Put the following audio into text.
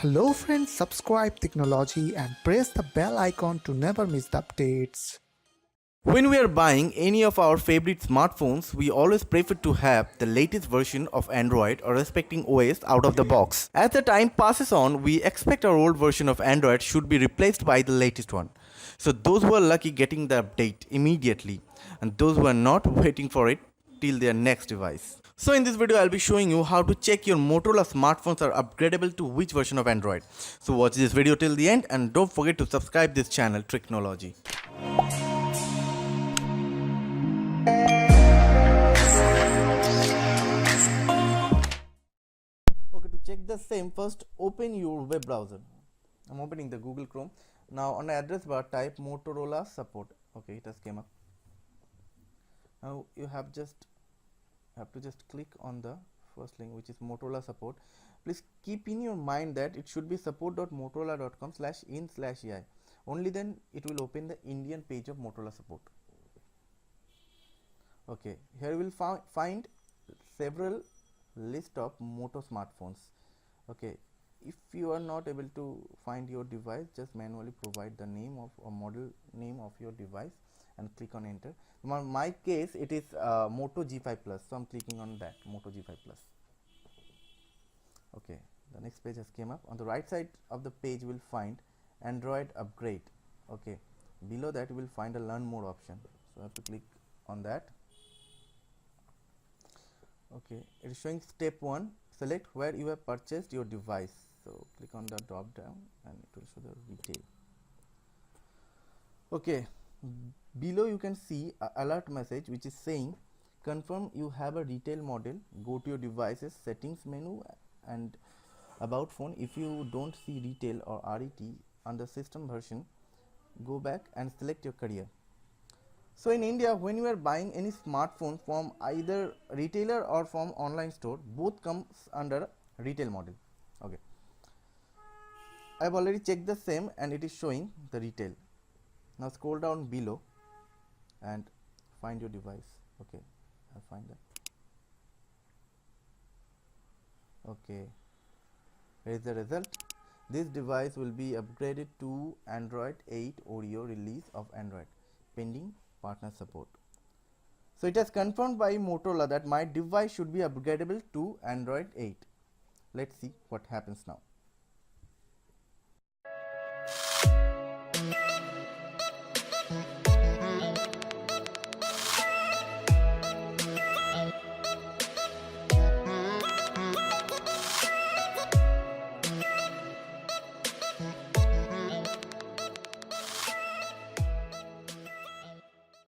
Hello friends, subscribe Technology and press the bell icon to never miss the updates. When we are buying any of our favorite smartphones, we always prefer to have the latest version of Android or respecting OS out of the box. As the time passes on, we expect our old version of Android should be replaced by the latest one. So those who are lucky getting the update immediately, and those who are not waiting for it till their next device. So in this video I'll be showing you how to check your Motorola smartphones are upgradable to which version of Android. So watch this video till the end and don't forget to subscribe this channel Technology. Okay, to check the same, first open your web browser. I'm opening the Google Chrome. Now on the address bar type Motorola support. Okay, it has came up. Now you have to just click on the first link, which is Motorola support. Please keep in your mind that it should be support.motorola.com/in/ei. Only then it will open the Indian page of Motorola support. Okay, here you will find several list of Moto smartphones. Okay, if you are not able to find your device, just manually provide the name of or model name of your device and click on enter. In my case it is Moto G5 Plus, so I'm clicking on that, Moto G5 Plus. Okay, the next page has came up. On the right side of the page you will find Android upgrade. Okay, below that you will find a learn more option, so I have to click on that. Okay, it is showing step 1, select where you have purchased your device, so click on the drop down and it will show the retail. Okay, below you can see a alert message which is saying confirm you have a retail model. Go to your devices settings menu and about phone. If you don't see retail or RET on the system version, go back and select your carrier. So in India, when you are buying any smartphone from either retailer or from online store, both comes under retail model. Okay, I have already checked the same and it is showing the retail. Now scroll down below and find your device. Okay, I find that. Okay, here is the result. This device will be upgraded to Android 8 Oreo release of Android pending partner support. So it has confirmed by Motorola that my device should be upgradable to Android 8. Let's see what happens now.